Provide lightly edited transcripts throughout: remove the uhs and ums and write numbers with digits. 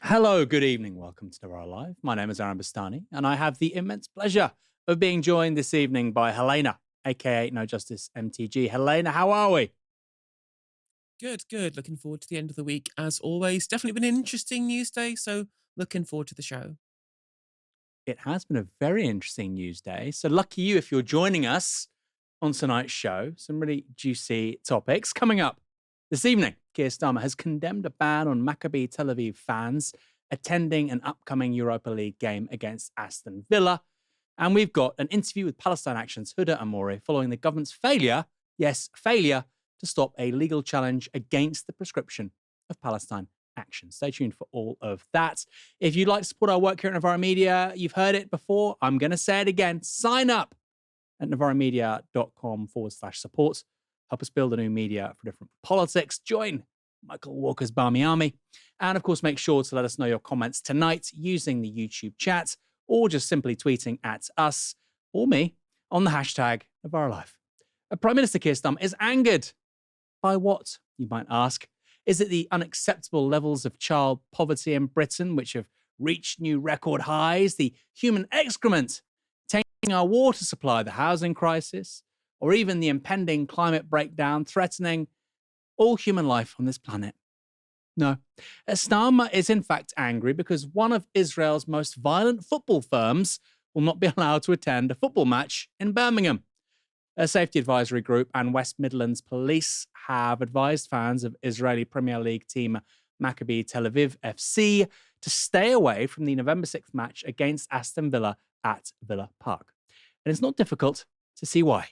Hello, good evening. Welcome to Novara Live. My name is Bastani, and I have the immense pleasure of being joined this evening by Helena, aka NoJusticeMTG. Helena, how are we? Good. Looking forward to the end of the week as always. Definitely been an interesting news day, so looking forward to the show. It has been a very interesting news day. So, lucky you if you're joining us on tonight's show. Some really juicy topics coming up this evening. Keir Starmer has condemned a ban on Maccabi Tel Aviv fans attending an upcoming Europa League game against Aston Villa. And we've got an interview with Palestine Action's Huda Amore following the government's failure, yes, failure, to stop a legal challenge against the proscription of Palestine Action. Stay tuned for all of that. If you'd like to support our work here at Novara Media, you've heard it before. I'm going to say it again. Sign up at novaramedia.com/support. Help us build a new media for different politics. Join Michael Walker's Barmy Army. And of course, make sure to let us know your comments tonight using the YouTube chat or just simply tweeting at us or me on the hashtag Novara Live. Prime Minister Keir Starmer is angered by what, you might ask? Is it the unacceptable levels of child poverty in Britain, which have reached new record highs, the human excrement tainting our water supply, the housing crisis, or even the impending climate breakdown threatening all human life on this planet? No. Starmer is in fact angry because one of Israel's most violent football firms will not be allowed to attend a football match in Birmingham. A safety advisory group and West Midlands police have advised fans of Israeli Premier League team Maccabi Tel Aviv FC to stay away from the November 6th match against Aston Villa at Villa Park. And it's not difficult to see why.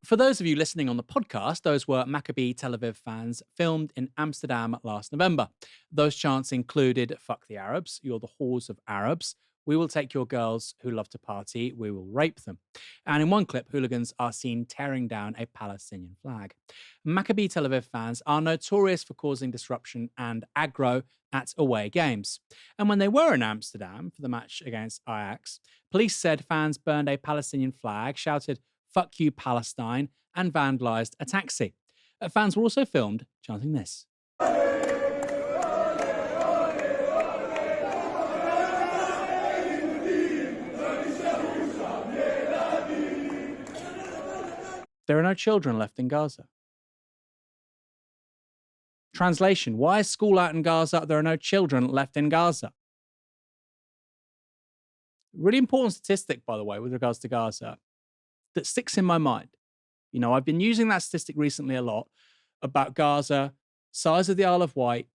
For those of you listening on the podcast, those were Maccabi Tel Aviv fans filmed in Amsterdam last November. Those chants included "Fuck the Arabs," "You're the whores of Arabs," "We will take your girls who love to party, we will rape them." And in one clip, hooligans are seen tearing down a Palestinian flag. Maccabi Tel Aviv fans are notorious for causing disruption and aggro at away games. And when they were in Amsterdam for the match against Ajax, police said fans burned a Palestinian flag, shouted "Fuck you, Palestine," and vandalized a taxi. Fans were also filmed chanting this. There are no children left in Gaza. Translation: why is school out in Gaza? There are no children left in Gaza. Really important statistic, by the way, with regards to Gaza, that sticks in my mind. You know, I've been using that statistic recently a lot about Gaza, size of the Isle of Wight,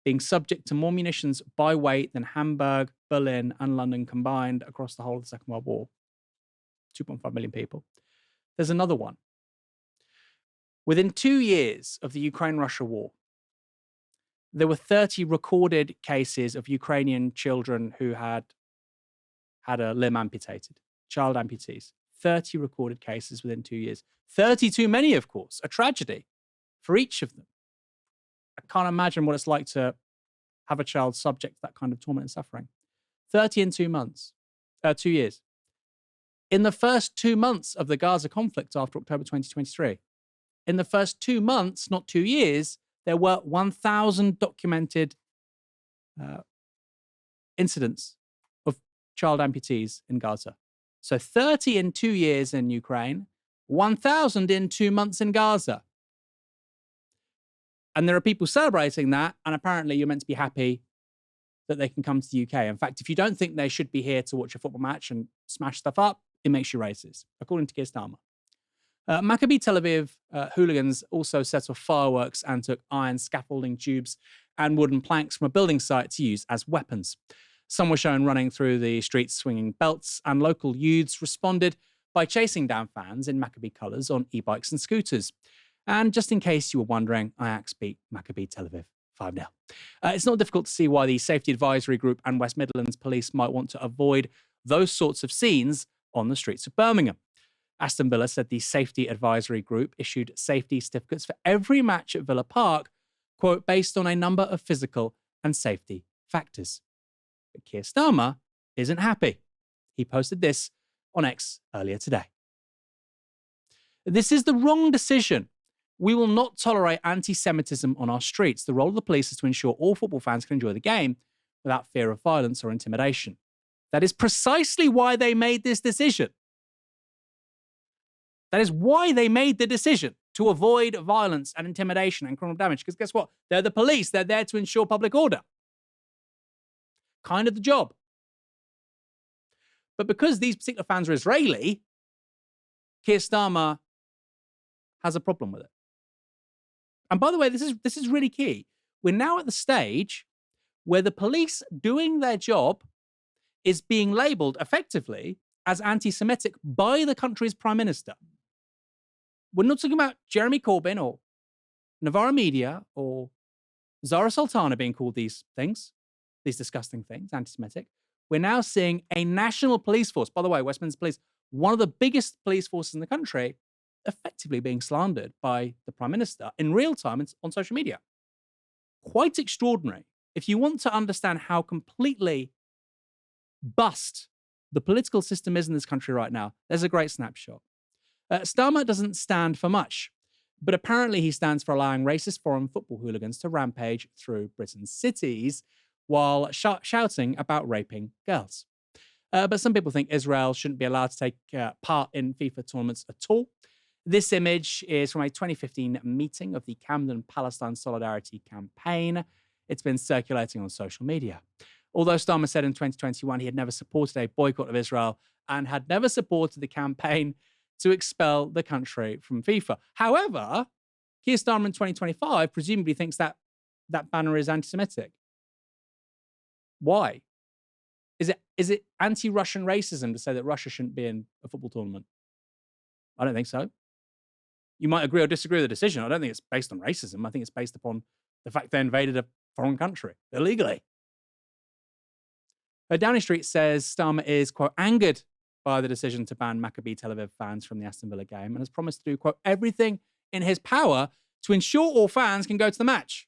being subject to more munitions by weight than Hamburg, Berlin, and London combined across the whole of the Second World War. 2.5 million people. There's another one. Within 2 years of the Ukraine-Russia war, there were 30 recorded cases of Ukrainian children who had a limb amputated, child amputees. 30 recorded cases within 2 years. 30 too many, of course, a tragedy for each of them. I can't imagine what it's like to have a child subject to that kind of torment and suffering. 30 in 2 months, 2 years. In the first 2 months of the Gaza conflict after October 2023, in the first 2 months, not 2 years, there were 1,000 documented incidents of child amputees in Gaza. So 30 in 2 years in Ukraine, 1,000 in 2 months in Gaza. And there are people celebrating that, and apparently you're meant to be happy that they can come to the UK. In fact, if you don't think they should be here to watch a football match and smash stuff up, it makes you racist, according to Keir Starmer. Maccabi Tel Aviv hooligans also set off fireworks and took iron scaffolding tubes and wooden planks from a building site to use as weapons. Some were shown running through the streets swinging belts, and local youths responded by chasing down fans in Maccabi colours on e-bikes and scooters. And just in case you were wondering, Ajax beat Maccabi Tel Aviv 5-0. It's not difficult to see why the Safety Advisory Group and West Midlands Police might want to avoid those sorts of scenes on the streets of Birmingham. Aston Villa said the Safety Advisory Group issued safety certificates for every match at Villa Park, quote, based on a number of physical and safety factors. But Keir Starmer isn't happy. He posted this on X earlier today. This is the wrong decision. We will not tolerate anti-Semitism on our streets. The role of the police is to ensure all football fans can enjoy the game without fear of violence or intimidation. That is precisely why they made this decision. That is why they made the decision to avoid violence and intimidation and criminal damage. Because guess what? They're the police. They're there to ensure public order. Kind of the job. But because these particular fans are Israeli, Keir Starmer has a problem with it. And by the way, this is really key. We're now at the stage where the police doing their job is being labelled effectively as anti-Semitic by the country's prime minister. We're not talking about Jeremy Corbyn or Novara Media or Zara Sultana being called these things, these disgusting things, anti-Semitic. We're now seeing a national police force, by the way, Westminster Police, one of the biggest police forces in the country, effectively being slandered by the Prime Minister in real time on social media. Quite extraordinary. If you want to understand how completely bust the political system is in this country right now, there's a great snapshot. Starmer doesn't stand for much, but apparently he stands for allowing racist foreign football hooligans to rampage through Britain's cities while shouting about raping girls. But some people think Israel shouldn't be allowed to take part in FIFA tournaments at all. This image is from a 2015 meeting of the Camden Palestine Solidarity Campaign. It's been circulating on social media. Although Starmer said in 2021 he had never supported a boycott of Israel and had never supported the campaign to expel the country from FIFA. However, Keir Starmer in 2025 presumably thinks that that banner is anti-Semitic. Why? Is it anti-Russian racism to say that Russia shouldn't be in a football tournament? I don't think so. You might agree or disagree with the decision. I don't think it's based on racism. I think it's based upon the fact they invaded a foreign country illegally. Downing Street says Starmer is, quote, angered by the decision to ban Maccabi Tel Aviv fans from the Aston Villa game and has promised to do, quote, everything in his power to ensure all fans can go to the match.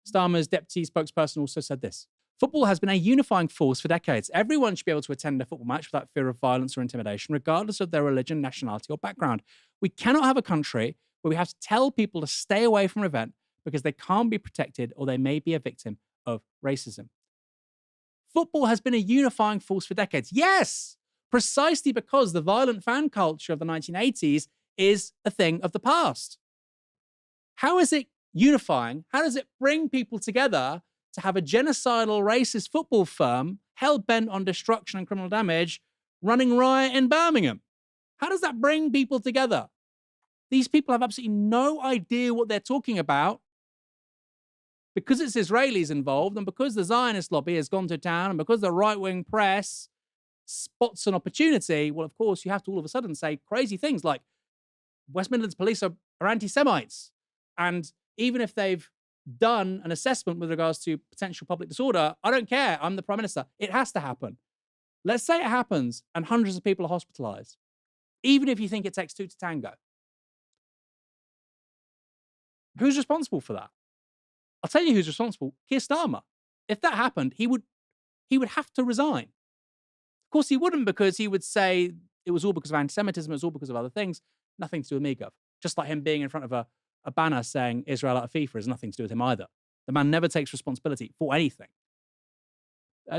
Starmer's deputy spokesperson also said this. Football has been a unifying force for decades. Everyone should be able to attend a football match without fear of violence or intimidation, regardless of their religion, nationality, or background. We cannot have a country where we have to tell people to stay away from an event because they can't be protected or they may be a victim of racism. Football has been a unifying force for decades. Yes, precisely because the violent fan culture of the 1980s is a thing of the past. How is it unifying? How does it bring people together to have a genocidal, racist football firm hell-bent on destruction and criminal damage running riot in Birmingham? How does that bring people together? These people have absolutely no idea what they're talking about because it's Israelis involved and because the Zionist lobby has gone to town and because the right-wing press spots an opportunity. Well, of course, you have to all of a sudden say crazy things like West Midlands police are anti-Semites. And even if they've done an assessment with regards to potential public disorder, I don't care. I'm the Prime Minister. It has to happen. Let's say it happens and hundreds of people are hospitalized, even if you think it takes two to tango. Who's responsible for that? I'll tell you who's responsible. Keir Starmer. If that happened, he would have to resign. Of course, he wouldn't, because he would say it was all because of anti-Semitism, it was all because of other things, nothing to do with me, Gov. Just like him being in front of a banner saying Israel out of FIFA has nothing to do with him either. The man never takes responsibility for anything.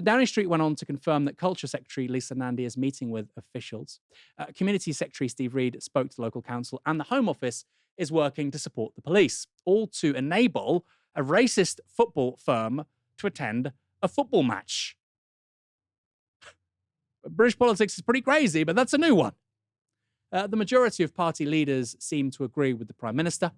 Downing Street went on to confirm that Culture Secretary Lisa Nandy is meeting with officials. Community Secretary Steve Reed spoke to the local council, and the Home Office is working to support the police, all to enable a racist football firm to attend a football match. British politics is pretty crazy, but that's a new one. The majority of party leaders seem to agree with the Prime Minister.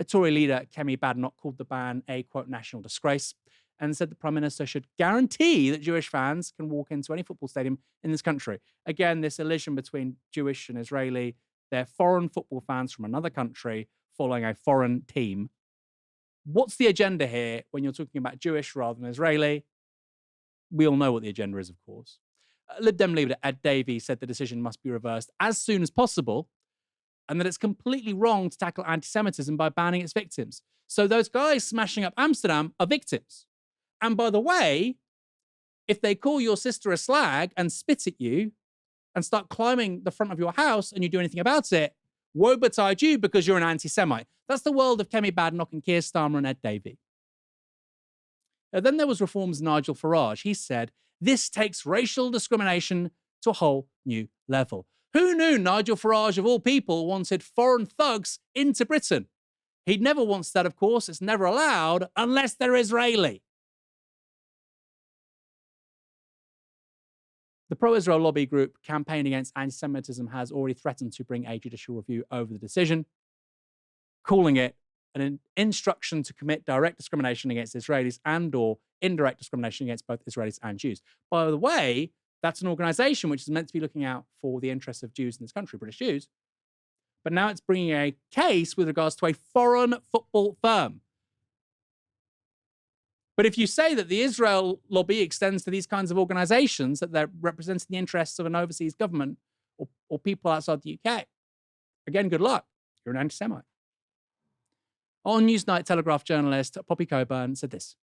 Tory leader Kemi Badenoch called the ban a, quote, national disgrace and said the Prime Minister should guarantee that Jewish fans can walk into any football stadium in this country. Again, this elision between Jewish and Israeli They're foreign football fans from another country following a foreign team. What's the agenda here when you're talking about Jewish rather than Israeli? We all know what the agenda is, of course. Lib Dem leader Ed Davey said the decision must be reversed as soon as possible and that it's completely wrong to tackle anti-Semitism by banning its victims. So those guys smashing up Amsterdam are victims. And by the way, if they call your sister a slag and spit at you and start climbing the front of your house and you do anything about it, woe betide you because you're an anti-Semite. That's the world of Kemi Badenoch and Keir Starmer and Ed Davey. Then there was Reform's Nigel Farage. He said, this takes racial discrimination to a whole new level. Who knew Nigel Farage, of all people, wanted foreign thugs into Britain? He'd never wants that, of course. It's never allowed unless they're Israeli. The pro-Israel lobby group Campaign Against Anti-Semitism has already threatened to bring a judicial review over the decision, calling it an instruction to commit direct discrimination against Israelis and or indirect discrimination against both Israelis and Jews. By the way, that's an organization which is meant to be looking out for the interests of Jews in this country, British Jews. But now it's bringing a case with regards to a foreign football firm. But if you say that the Israel lobby extends to these kinds of organizations, that they're representing the interests of an overseas government or people outside the UK, again, good luck. You're an anti-Semite. On Newsnight, Telegraph journalist Poppy Coburn said this.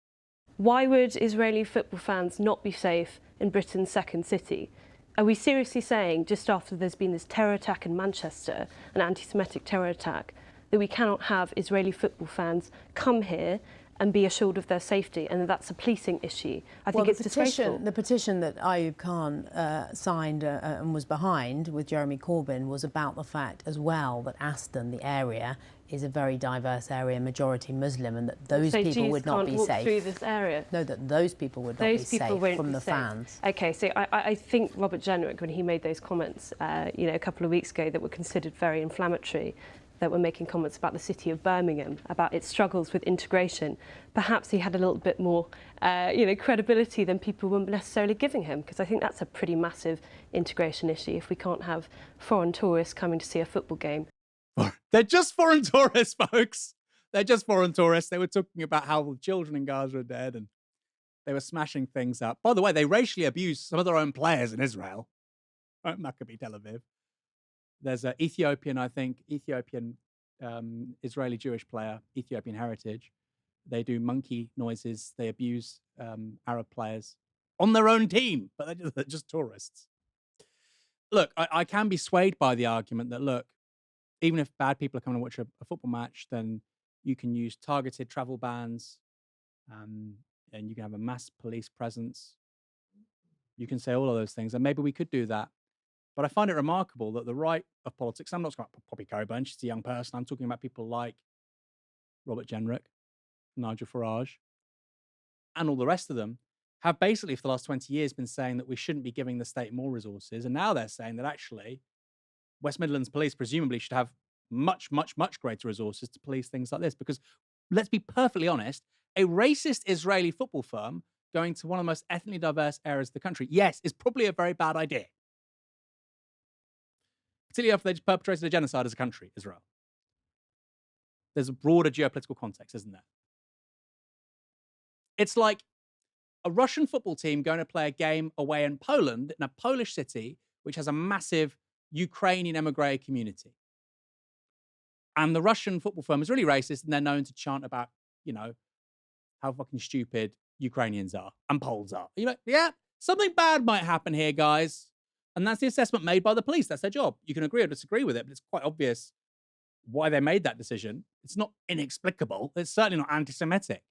Why would Israeli football fans not be safe in Britain's second city? Are we seriously saying, just after there's been this terror attack in Manchester, an anti-Semitic terror attack, that we cannot have Israeli football fans come here and be assured of their safety, and that's a policing issue? I think it's disgraceful. The petition that Ayub Khan signed and was behind with Jeremy Corbyn was about the fact as well that Aston, the area, is a very diverse area, majority Muslim, and that those people would not be safe. Through this area. No, that those people would not be safe from the fans. Okay, so I think Robert Jenrick, when he made those comments, a couple of weeks ago, that were considered very inflammatory, that were making comments about the city of Birmingham, about its struggles with integration, perhaps he had a little bit more, credibility than people were necessarily giving him, because I think that's a pretty massive integration issue if we can't have foreign tourists coming to see a football game. They're just foreign tourists, folks. They're just foreign tourists. They were talking about how children in Gaza are dead and they were smashing things up. By the way, they racially abused some of their own players in Israel. Right? Maccabi Tel Aviv. There's an Ethiopian Israeli Jewish player, Ethiopian heritage. They do monkey noises. They abuse Arab players on their own team, but they're just tourists. Look, I can be swayed by the argument that, look, even if bad people are coming to watch a football match, then you can use targeted travel bans and you can have a mass police presence. You can say all of those things, and maybe we could do that. But I find it remarkable that the right of politics, I'm not talking about Poppy Coburn, she's a young person, I'm talking about people like Robert Jenrick, Nigel Farage, and all the rest of them, have basically for the last 20 years been saying that we shouldn't be giving the state more resources. And now they're saying that actually West Midlands police presumably should have much, much, much greater resources to police things like this. Because let's be perfectly honest, a racist Israeli football firm going to one of the most ethnically diverse areas of the country, yes, is probably a very bad idea. Particularly after they just perpetrated a genocide as a country, Israel. There's a broader geopolitical context, isn't there? It's like a Russian football team going to play a game away in Poland, in a Polish city, which has a massive Ukrainian emigre community. And the Russian football firm is really racist, and they're known to chant about, how fucking stupid Ukrainians are and Poles are. You're like, yeah, something bad might happen here, guys. And that's the assessment made by the police. That's their job. You can agree or disagree with it, but it's quite obvious why they made that decision. It's not inexplicable. It's certainly not anti-Semitic.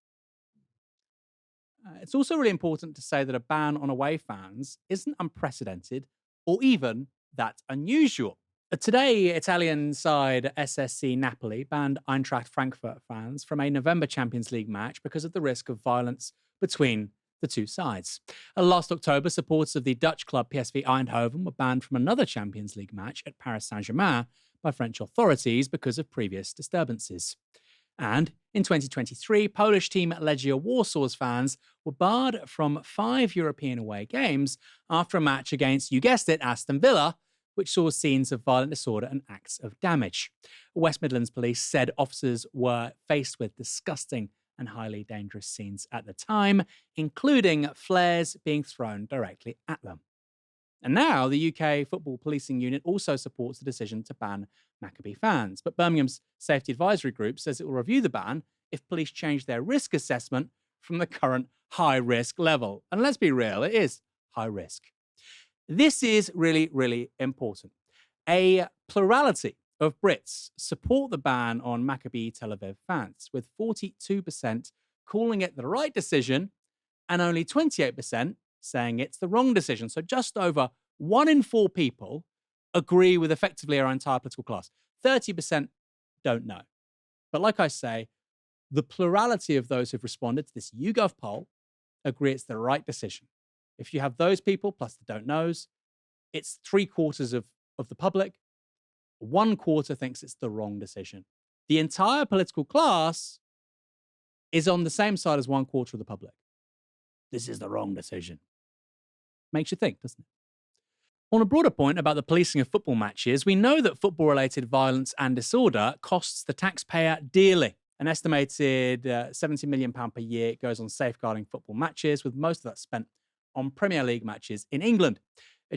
It's also really important to say that a ban on away fans isn't unprecedented or even that unusual. Today, Italian side SSC Napoli banned Eintracht Frankfurt fans from a November Champions League match because of the risk of violence between the two sides. Last October, supporters of the Dutch club PSV Eindhoven were banned from another Champions League match at Paris Saint-Germain by French authorities because of previous disturbances. And in 2023, Polish team Legia Warsaw's fans were barred from 5 European away games after a match against, you guessed it, Aston Villa, which saw scenes of violent disorder and acts of damage. West Midlands Police said officers were faced with disgusting and highly dangerous scenes at the time, including flares being thrown directly at them. And now the UK Football Policing Unit also supports the decision to ban Maccabi fans. But Birmingham's Safety Advisory Group says it will review the ban if police change their risk assessment from the current high risk level. And let's be real, it is high risk. This is really, really important. A plurality of Brits support the ban on Maccabi Tel Aviv fans, with 42% calling it the right decision and only 28% saying it's the wrong decision. So just over 1 in 4 people agree with effectively our entire political class. 30% don't know. But like I say, the plurality of those who've responded to this YouGov poll agree it's the right decision. If you have those people plus the don't knows, it's 3/4 of the public. 1/4 thinks it's the wrong decision. The entire political class is on the same side as 1/4 of the public. This is the wrong decision. Makes you think, doesn't it? On a broader point about the policing of football matches, we know that football-related violence and disorder costs the taxpayer dearly. An estimated £70 million per year goes on safeguarding football matches, with most of that spent on Premier League matches in England.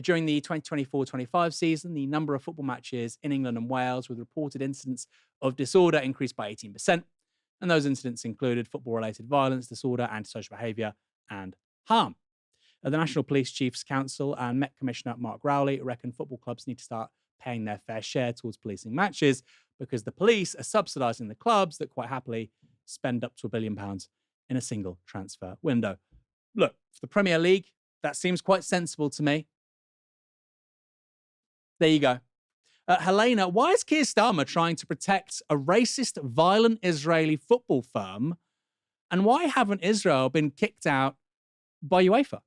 During the 2024-25 season, the number of football matches in England and Wales with reported incidents of disorder increased by 18%. And those incidents included football-related violence, disorder, antisocial behaviour, and harm. The National Police Chiefs Council and Met Commissioner Mark Rowley reckon football clubs need to start paying their fair share towards policing matches because the police are subsidising the clubs that quite happily spend up to £1 billion in a single transfer window. Look, for the Premier League, that seems quite sensible to me. There you go. Helena, why is Keir Starmer trying to protect a racist, violent Israeli football firm? And why haven't Israel been kicked out by UEFA?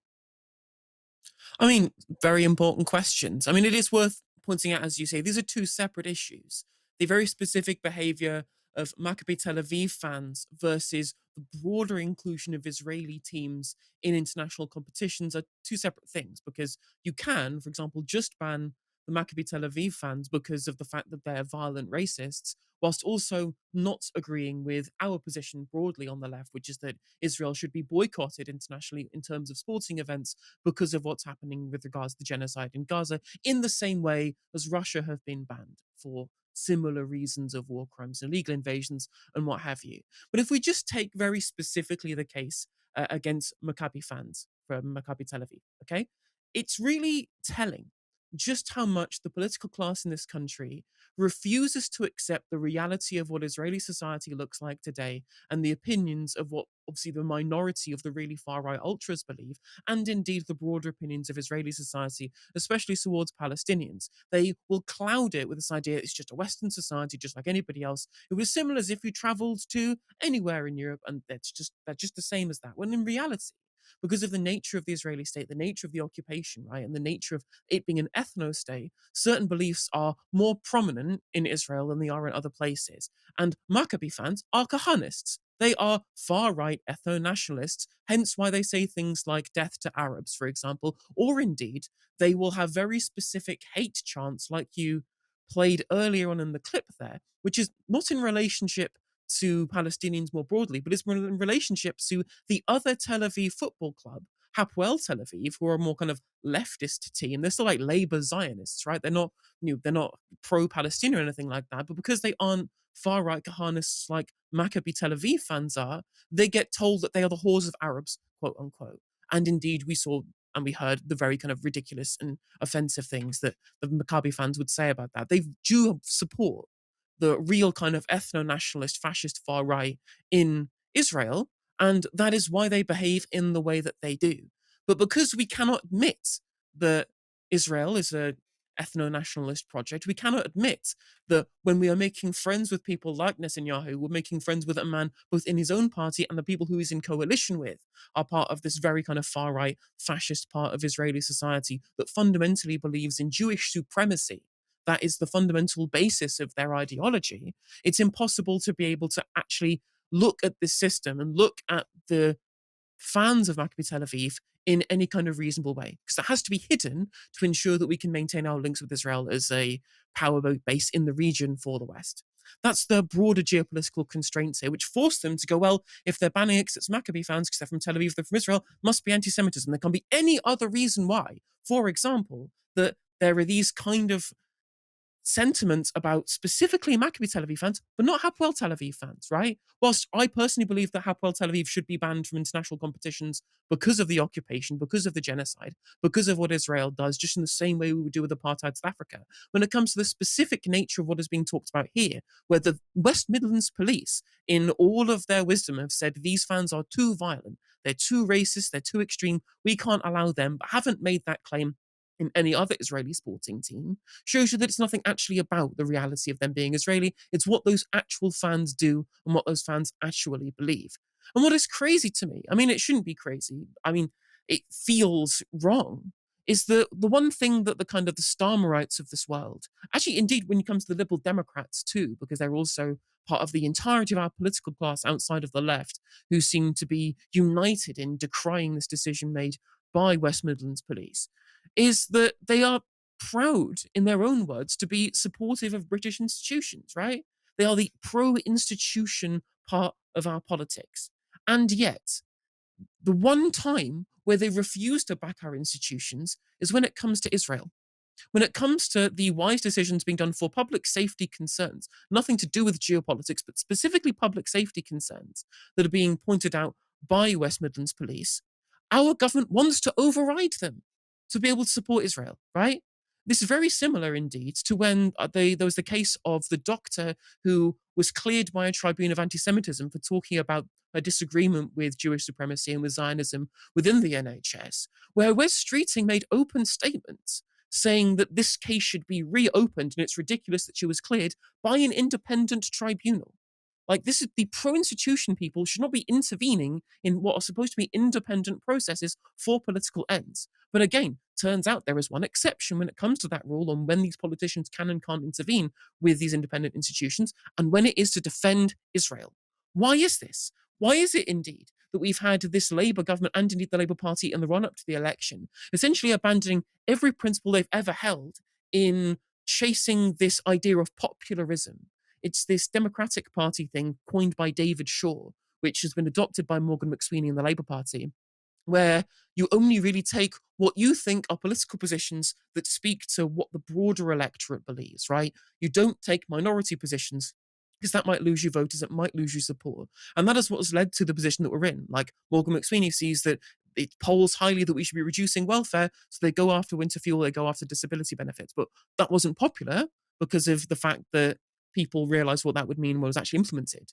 I mean, very important questions. I mean, it is worth pointing out, as you say, these are two separate issues. The very specific behavior of Maccabi Tel Aviv fans versus the broader inclusion of Israeli teams in international competitions are two separate things, because you can, for example, just ban the Maccabi Tel Aviv fans because of the fact that they're violent racists, whilst also not agreeing with our position broadly on the left, which is that Israel should be boycotted internationally in terms of sporting events because of what's happening with regards to the genocide in Gaza, in the same way as Russia have been banned for similar reasons of war crimes, illegal invasions, and what have you. But if we just take very specifically the case against Maccabi fans from Maccabi Tel Aviv, okay, it's really telling just how much the political class in this country refuses to accept the reality of what Israeli society looks like today and the opinions of what obviously the minority of the really far-right ultras believe, and indeed the broader opinions of Israeli society, especially towards Palestinians. They will cloud it with this idea it's just a Western society, just like anybody else. It was similar as if you traveled to anywhere in Europe and they're just the same as that. When in reality, because of the nature of the Israeli state, the nature of the occupation, right, and the nature of it being an ethno-state, certain beliefs are more prominent in Israel than they are in other places. And Maccabi fans are Kahanists. They are far-right ethno-nationalists, hence why they say things like death to Arabs, for example, or indeed, they will have very specific hate chants like you played earlier on in the clip there, which is not in relationship to Palestinians more broadly, but it's in relationship to the other Tel Aviv football club, Hapoel Tel Aviv, who are a more kind of leftist team. They're still like Labour Zionists, right? They're not, they're not pro-Palestinian or anything like that, but because they aren't far-right Kahanists like Maccabi Tel Aviv fans are, they get told that they are the whores of Arabs, quote unquote. And indeed, we saw and we heard the very kind of ridiculous and offensive things that the Maccabi fans would say about that. They do support the real kind of ethno-nationalist, fascist far right in Israel, and that is why they behave in the way that they do. But because we cannot admit that Israel is a ethno-nationalist project, we cannot admit that when we are making friends with people like Netanyahu, we're making friends with a man both in his own party and the people who he's in coalition with are part of this very kind of far-right, fascist part of Israeli society that fundamentally believes in Jewish supremacy. That is the fundamental basis of their ideology. It's impossible to be able to actually look at this system and look at the fans of Maccabi Tel Aviv in any kind of reasonable way, because that has to be hidden to ensure that we can maintain our links with Israel as a power base in the region for the West. That's the broader geopolitical constraints here, which force them to go, well, if they're banning it because it's Maccabi fans, because they're from Tel Aviv, they're from Israel, must be anti-Semitism. There can't be any other reason why. For example, that there are these kind of sentiments about specifically Maccabi Tel Aviv fans, but not Hapoel Tel Aviv fans, right? Whilst I personally believe that Hapoel Tel Aviv should be banned from international competitions because of the occupation, because of the genocide, because of what Israel does, just in the same way we would do with apartheid South Africa. When it comes to the specific nature of what is being talked about here, where the West Midlands police, in all of their wisdom, have said these fans are too violent, they're too racist, they're too extreme, we can't allow them, but haven't made that claim in any other Israeli sporting team, shows you that it's nothing actually about the reality of them being Israeli. It's what those actual fans do and what those fans actually believe. And what is crazy to me, I mean, it shouldn't be crazy, I mean, it feels wrong, is the one thing that the kind of the Starmerites of this world, actually, indeed, when it comes to the Liberal Democrats too, because they're also part of the entirety of our political class outside of the left, who seem to be united in decrying this decision made by West Midlands police, is that they are proud, in their own words, to be supportive of British institutions, right? They are the pro-institution part of our politics. And yet, the one time where they refuse to back our institutions is when it comes to Israel. When it comes to the wise decisions being done for public safety concerns, nothing to do with geopolitics, but specifically public safety concerns that are being pointed out by West Midlands Police, our government wants to override them to be able to support Israel, right? This is very similar indeed to when there was the case of the doctor who was cleared by a tribunal of anti-Semitism for talking about a disagreement with Jewish supremacy and with Zionism within the NHS, where Wes Streeting made open statements saying that this case should be reopened and it's ridiculous that she was cleared by an independent tribunal. Like, this is the pro-institution people should not be intervening in what are supposed to be independent processes for political ends. But again, turns out there is one exception when it comes to that rule on when these politicians can and can't intervene with these independent institutions, and when it is to defend Israel. Why is this? Why is it indeed that we've had this Labour government and indeed the Labour Party in the run-up to the election essentially abandoning every principle they've ever held in chasing this idea of popularism? It's this Democratic Party thing coined by David Shaw, which has been adopted by Morgan McSweeney in the Labour Party, where you only really take what you think are political positions that speak to what the broader electorate believes, right? You don't take minority positions because that might lose you voters, it might lose you support. And that is what has led to the position that we're in. Like, Morgan McSweeney sees that it polls highly that we should be reducing welfare, so they go after winter fuel, they go after disability benefits. But that wasn't popular because of the fact that people realized what that would mean when it was actually implemented.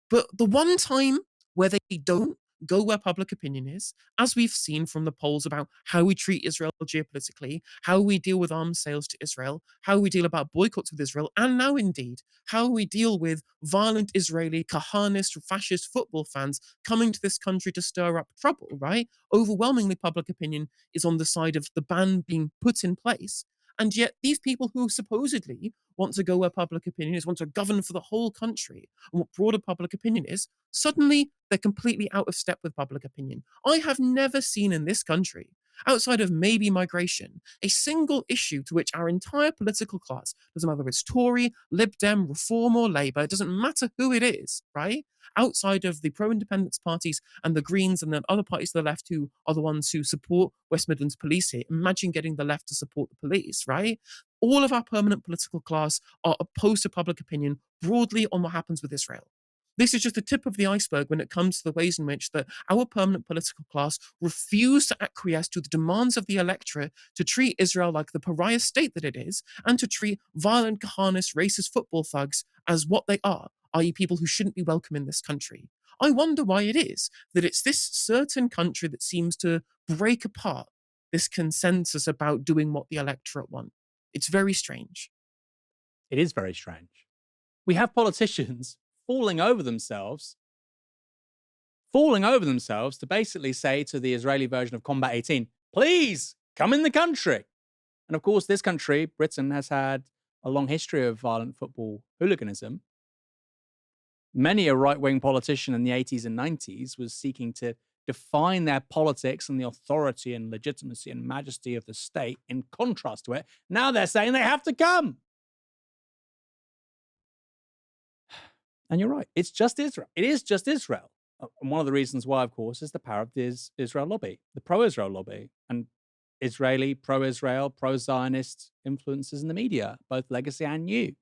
But the one time where they don't go where public opinion is, as we've seen from the polls about how we treat Israel geopolitically, how we deal with arms sales to Israel, how we deal about boycotts with Israel, and now indeed how we deal with violent Israeli Kahanist fascist football fans coming to this country to stir up trouble, right? Overwhelmingly, public opinion is on the side of the ban being put in place. And yet these people who supposedly want to go where public opinion is, want to govern for the whole country, and what broader public opinion is, suddenly they're completely out of step with public opinion. I have never seen in this country, outside of maybe migration, a single issue to which our entire political class, doesn't matter whether it's Tory, Lib Dem, Reform or Labour, it doesn't matter who it is, right? Outside of the pro-independence parties and the Greens and then other parties to the left who are the ones who support West Midlands police here. Imagine getting the left to support the police, right? All of our permanent political class are opposed to public opinion broadly on what happens with Israel. This is just the tip of the iceberg when it comes to the ways in which that our permanent political class refuse to acquiesce to the demands of the electorate to treat Israel like the pariah state that it is, and to treat violent, Kahanist, racist football thugs as what they are, i.e. people who shouldn't be welcome in this country. I wonder why it is that it's this certain country that seems to break apart this consensus about doing what the electorate want. It's very strange. It is very strange. We have politicians falling over themselves to basically say to the Israeli version of Combat 18, please come in the country. And of course, this country, Britain, has had a long history of violent football hooliganism. Many a right-wing politician in the 80s and 90s was seeking to define their politics and the authority and legitimacy and majesty of the state in contrast to it. Now they're saying they have to come. And you're right. It's just Israel. It is just Israel. And one of the reasons why, of course, is the power of the Israel lobby, the pro-Israel lobby, and Israeli, pro-Israel, pro-Zionist influences in the media, both legacy and new.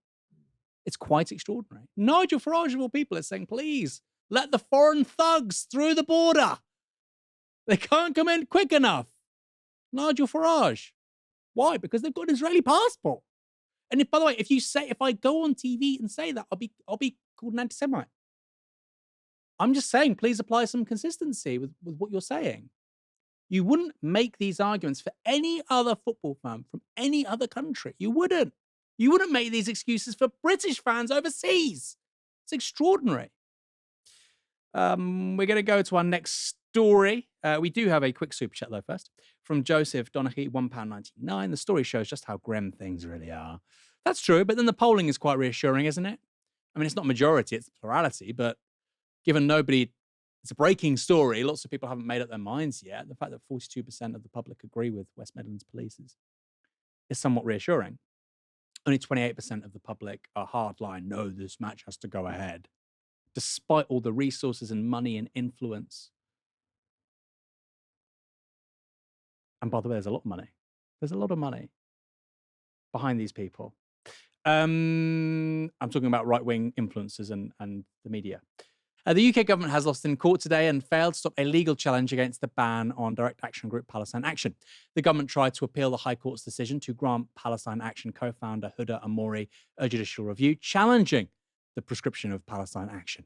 It's quite extraordinary. Nigel Farage of all people is saying, please, let the foreign thugs through the border. They can't come in quick enough. Nigel Farage. Why? Because they've got an Israeli passport. And if, by the way, if I go on TV and say that, I'll be called an anti-Semite. I'm just saying, please apply some consistency with what you're saying. You wouldn't make these arguments for any other football fan from any other country. You wouldn't. You wouldn't make these excuses for British fans overseas. It's extraordinary. We're going to go to our next story. We do have a quick super chat, though, first. From Joseph Donaghy, £1.99. The story shows just how grim things really are. That's true, but then the polling is quite reassuring, isn't it? I mean, it's not majority, it's plurality, but given it's a breaking story, lots of people haven't made up their minds yet. The fact that 42% of the public agree with West Midlands police is somewhat reassuring. Only 28% of the public are hardline, no, this match has to go ahead, despite all the resources and money and influence. And by the way, there's a lot of money. There's a lot of money behind these people. I'm talking about right-wing influencers and the media. The UK government has lost in court today and failed to stop a legal challenge against the ban on direct action group Palestine Action. The government tried to appeal the High Court's decision to grant Palestine Action co-founder Huda Amori a judicial review, challenging the proscription of Palestine Action.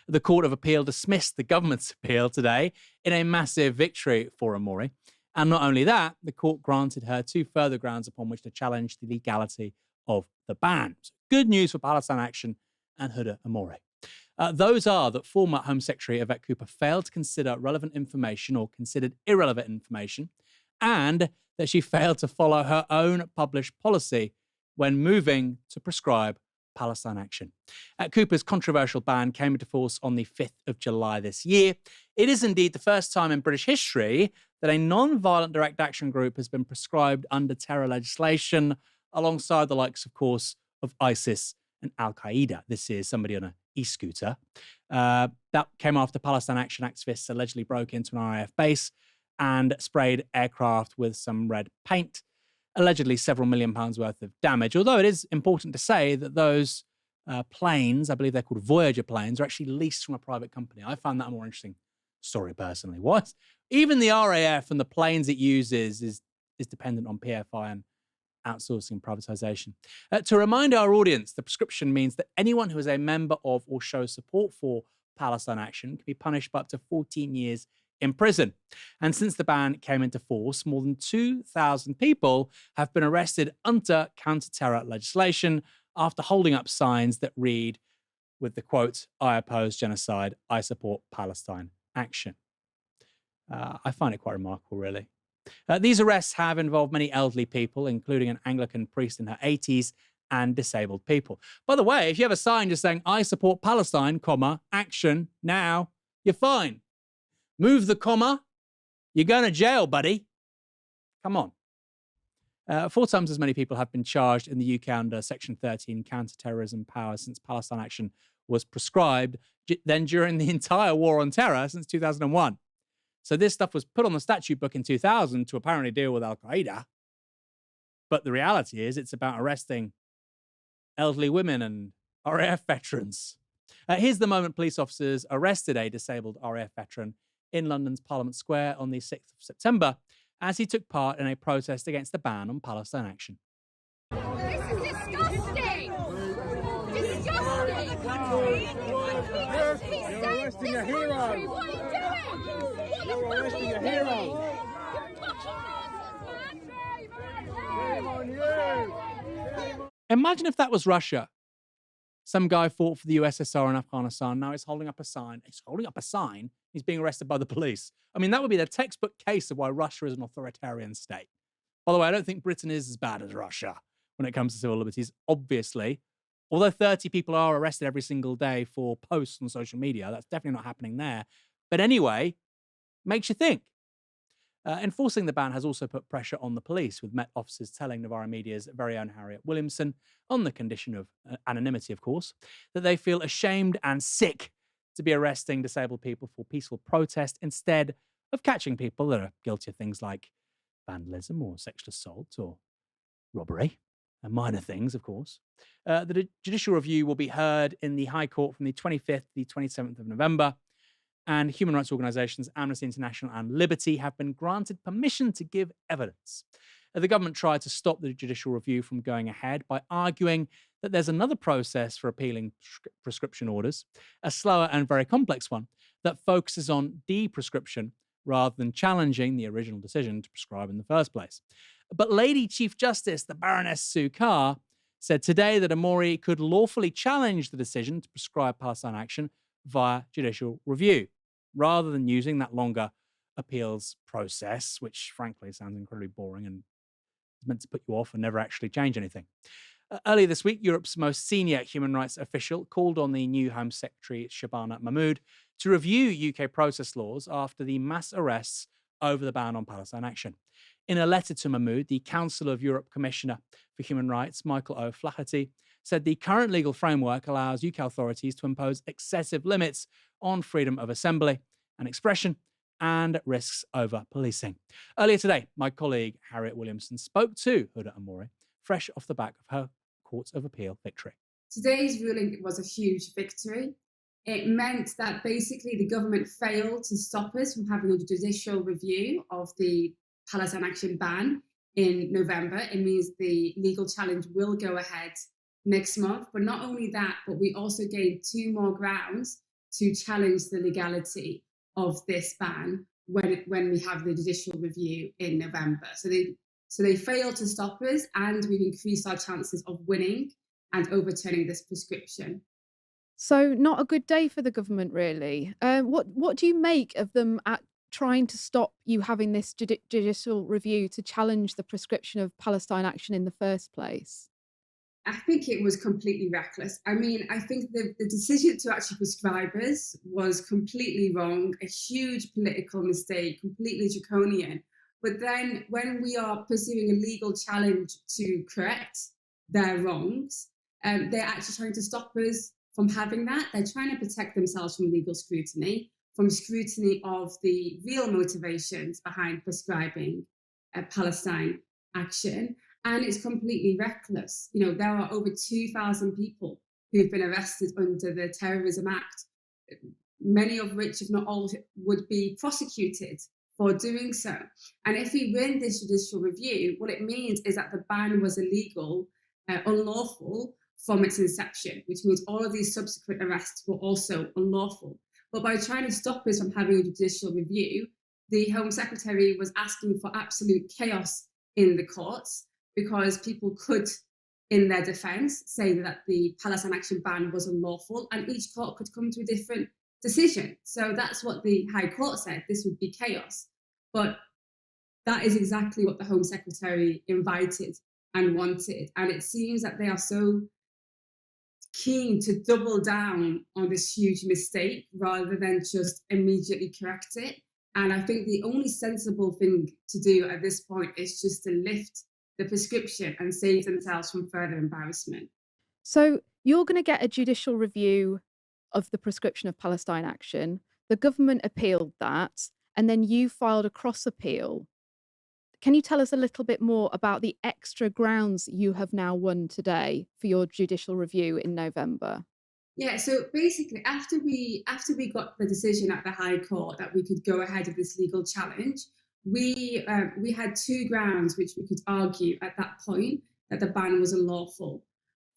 The Court of Appeal dismissed the government's appeal today in a massive victory for Amori. And not only that, the court granted her 2 further grounds upon which to challenge the legality of the ban. So good news for Palestine Action and Huda Amori. Those are that former Home Secretary Yvette Cooper failed to consider relevant information or considered irrelevant information, and that she failed to follow her own published policy when moving to prescribe Palestine Action. Cooper's controversial ban came into force on the 5th of July this year. It is indeed the first time in British history that a non-violent direct action group has been prescribed under terror legislation, alongside the likes, of course, of ISIS and Al-Qaeda. This is somebody on an e-scooter. That came after Palestine Action activists allegedly broke into an RAF base and sprayed aircraft with some red paint, allegedly several £1 million worth of damage. Although it is important to say that those planes, I believe they're called Voyager planes, are actually leased from a private company. I found that a more interesting story personally. What? Even the RAF and the planes it uses is dependent on PFI and outsourcing privatization. To remind our audience, the prescription means that anyone who is a member of or shows support for Palestine Action can be punished by up to 14 years in prison. And since the ban came into force, more than 2,000 people have been arrested under counter-terror legislation after holding up signs that read with the quote, "I oppose genocide, I support Palestine Action." I find it quite remarkable, really. These arrests have involved many elderly people, including an Anglican priest in her 80s and disabled people. By the way, if you have a sign just saying, "I support Palestine, comma, action, now," you're fine. Move the comma, you're going to jail, buddy. Come on. 4 times as many people have been charged in the UK under Section 13 counter-terrorism powers since Palestine Action was prescribed than during the entire war on terror since 2001. So this stuff was put on the statute book in 2000 to apparently deal with Al-Qaeda. But the reality is it's about arresting elderly women and RAF veterans. Here's the moment police officers arrested a disabled RAF veteran in London's Parliament Square on the 6th of September as he took part in a protest against the ban on Palestine Action. This is disgusting! Disgusting! You're arresting a hero! What are you doing? You're arresting a hero! Shame on you! Imagine if that was Russia. Some guy fought for the USSR in Afghanistan. Now he's holding up a sign. He's being arrested by the police. I mean, that would be the textbook case of why Russia is an authoritarian state. By the way, I don't think Britain is as bad as Russia when it comes to civil liberties, obviously. Although 30 people are arrested every single day for posts on social media, that's definitely not happening there. But anyway, makes you think. Enforcing the ban has also put pressure on the police, with Met officers telling Novara Media's very own Harriet Williamson, on the condition of anonymity, of course, that they feel ashamed and sick to be arresting disabled people for peaceful protest instead of catching people that are guilty of things like vandalism or sexual assault or robbery, and minor things, of course. The judicial review will be heard in the High Court from the 25th to the 27th of November. And human rights organisations Amnesty International and Liberty have been granted permission to give evidence. The government tried to stop the judicial review from going ahead by arguing that there's another process for appealing prescription orders, a slower and very complex one that focuses on de-prescription rather than challenging the original decision to prescribe in the first place. But Lady Chief Justice, the Baroness Sarkar, said today that Amori could lawfully challenge the decision to prescribe Palestine Action via judicial review, rather than using that longer appeals process, which frankly sounds incredibly boring and is meant to put you off and never actually change anything. Earlier this week, Europe's most senior human rights official called on the new Home Secretary, Shabana Mahmood, to review UK protest laws after the mass arrests over the ban on Palestine Action. In a letter to Mahmood, the Council of Europe Commissioner for Human Rights, Michael O'Flaherty, said the current legal framework allows UK authorities to impose excessive limits on freedom of assembly and expression and risks over policing. Earlier today, my colleague Harriet Williamson spoke to Huda Amori, fresh off the back of her Court of Appeal victory. Today's ruling was a huge victory. It meant that basically the government failed to stop us from having a judicial review of the Palestine Action ban in November. It means the legal challenge will go ahead next month. But not only that, but we also gained 2 more grounds to challenge the legality of this ban when we have the judicial review in November. So they failed to stop us, and we've increased our chances of winning and overturning this prescription. So not a good day for the government, really. What do you make of them trying to stop you having this judicial review to challenge the prescription of Palestine Action in the first place? I think it was completely reckless. I mean, I think the decision to actually prescribe us was completely wrong, a huge political mistake, completely draconian. But then when we are pursuing a legal challenge to correct their wrongs, they're actually trying to stop us from having that. They're trying to protect themselves from legal scrutiny, from scrutiny of the real motivations behind prescribing Palestine Action. And it's completely reckless. You know, there are over 2,000 people who've been arrested under the Terrorism Act, many of which, if not all, would be prosecuted for doing so. And if we win this judicial review, what it means is that the ban was illegal, unlawful from its inception, which means all of these subsequent arrests were also unlawful. But by trying to stop us from having a judicial review, the Home Secretary was asking for absolute chaos in the courts, because people could, in their defence, say that the Palestine Action ban was unlawful, and each court could come to a different decision. So that's what the High Court said, this would be chaos. But that is exactly what the Home Secretary invited and wanted. And it seems that they are so keen to double down on this huge mistake rather than just immediately correct it. And I think the only sensible thing to do at this point is just to lift the prescription and save themselves from further embarrassment. So you're going to get a judicial review of the prescription of Palestine Action. The government appealed that, and then you filed a cross appeal. Can you tell us a little bit more about the extra grounds you have now won today for your judicial review in November? Yeah, so basically, after we got the decision at the High Court that we could go ahead with this legal challenge, we had 2 grounds which we could argue at that point that the ban was unlawful.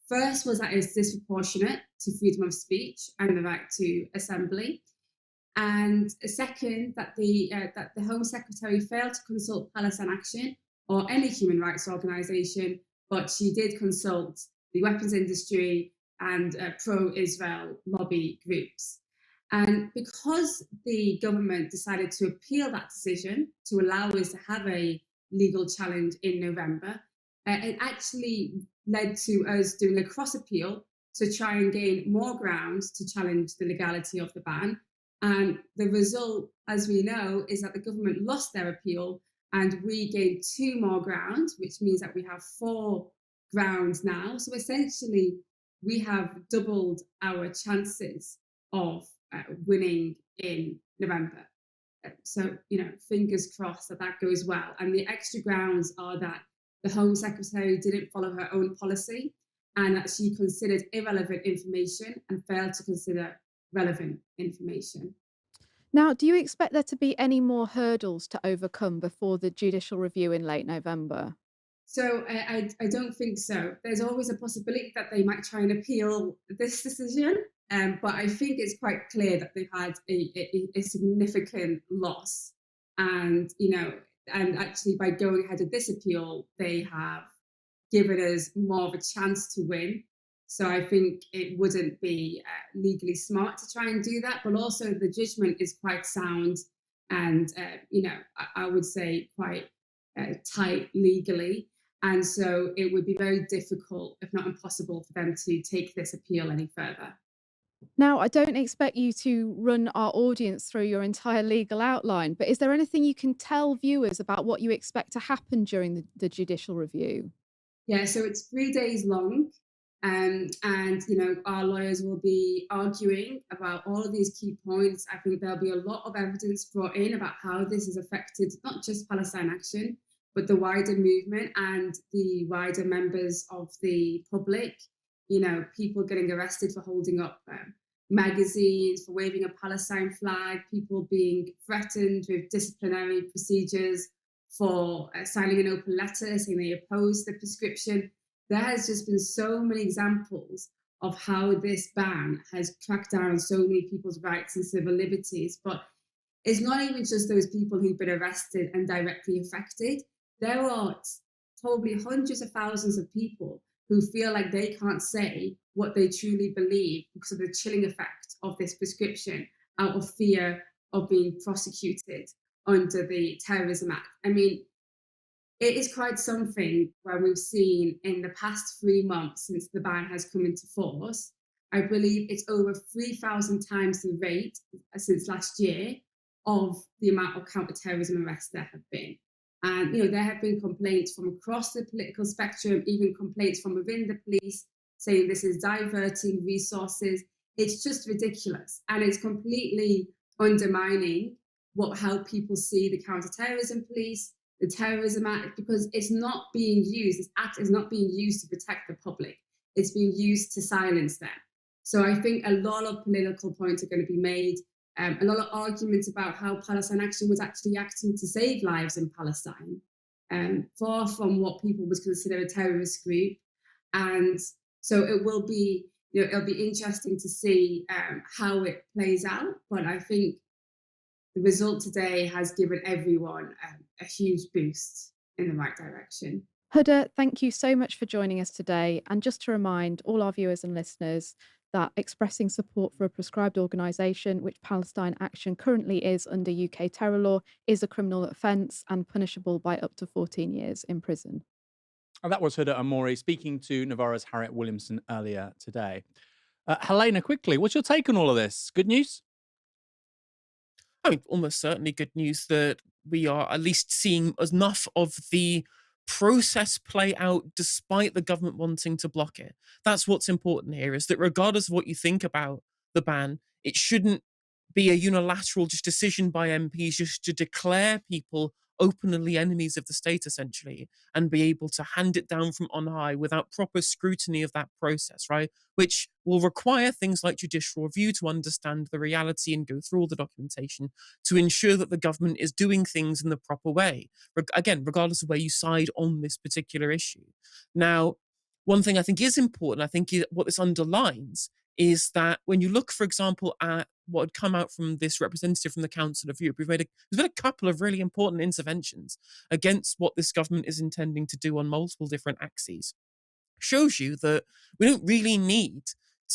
First was that it's disproportionate to freedom of speech and the right to assembly. And second, that the Home Secretary failed to consult Palestine Action or any human rights organisation, but she did consult the weapons industry and pro-Israel lobby groups. And because the government decided to appeal that decision to allow us to have a legal challenge in November, it actually led to us doing a cross appeal to try and gain more grounds to challenge the legality of the ban. And the result, as we know, is that the government lost their appeal and we gained 2 more grounds, which means that we have 4 grounds now. So essentially, we have doubled our chances of winning in November. So, fingers crossed that that goes well. And the extra grounds are that the Home Secretary didn't follow her own policy and that she considered irrelevant information and failed to consider relevant information. Now, do you expect there to be any more hurdles to overcome before the judicial review in late November? So I don't think so. There's always a possibility that they might try and appeal this decision, but I think it's quite clear that they've had a significant loss, and and actually by going ahead with this appeal, they have given us more of a chance to win. So I think it wouldn't be legally smart to try and do that, but also the judgment is quite sound, and I would say quite tight legally. And so it would be very difficult, if not impossible, for them to take this appeal any further. Now, I don't expect you to run our audience through your entire legal outline, but is there anything you can tell viewers about what you expect to happen during the judicial review? Yeah, so it's 3 days long. And our lawyers will be arguing about all of these key points. I think there'll be a lot of evidence brought in about how this has affected not just Palestine Action, but the wider movement and the wider members of the public. People getting arrested for holding up magazines, for waving a Palestine flag, people being threatened with disciplinary procedures for signing an open letter saying they oppose the prescription. There has just been so many examples of how this ban has cracked down on so many people's rights and civil liberties. But it's not even just those people who've been arrested and directly affected. There are probably hundreds of thousands of people who feel like they can't say what they truly believe because of the chilling effect of this prescription out of fear of being prosecuted under the Terrorism Act. I mean, it is quite something where we've seen in the past 3 months since the ban has come into force. I believe it's over 3,000 times the rate since last year of the amount of counter-terrorism arrests there have been. And there have been complaints from across the political spectrum, even complaints from within the police saying this is diverting resources. It's just ridiculous. And it's completely undermining how people see the counter-terrorism police, the Terrorism Act, because it's not being used, this act is not being used to protect the public. It's being used to silence them. So I think a lot of political points are going to be made. A lot of arguments about how Palestine Action was actually acting to save lives in Palestine, far from what people would consider a terrorist group. And so it will be, it'll be interesting to see how it plays out. But I think the result today has given everyone a huge boost in the right direction. Huda, thank you so much for joining us today. And just to remind all our viewers and listeners that expressing support for a proscribed organisation, which Palestine Action currently is under UK terror law, is a criminal offence and punishable by up to 14 years in prison. And that was Huda Amori speaking to Novara's Harriet Williamson earlier today. Helena, quickly, what's your take on all of this? Good news? I mean, almost certainly good news that we are at least seeing enough of the process play out despite the government wanting to block it. That's what's important here, is that regardless of what you think about the ban, it shouldn't be a unilateral just decision by MPs just to declare people openly enemies of the state, essentially, and be able to hand it down from on high without proper scrutiny of that process, right? Which will require things like judicial review to understand the reality and go through all the documentation to ensure that the government is doing things in the proper way. Again, regardless of where you side on this particular issue. Now, one thing I think is important, I think what this underlines is that when you look, for example, at what had come out from this representative from the Council of Europe, there's been a couple of really important interventions against what this government is intending to do on multiple different axes. Shows you that we don't really need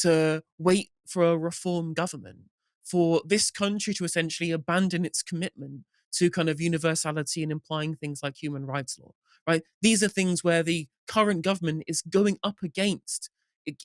to wait for a reform government for this country to essentially abandon its commitment to kind of universality and implying things like human rights law, right? These are things where the current government is going up against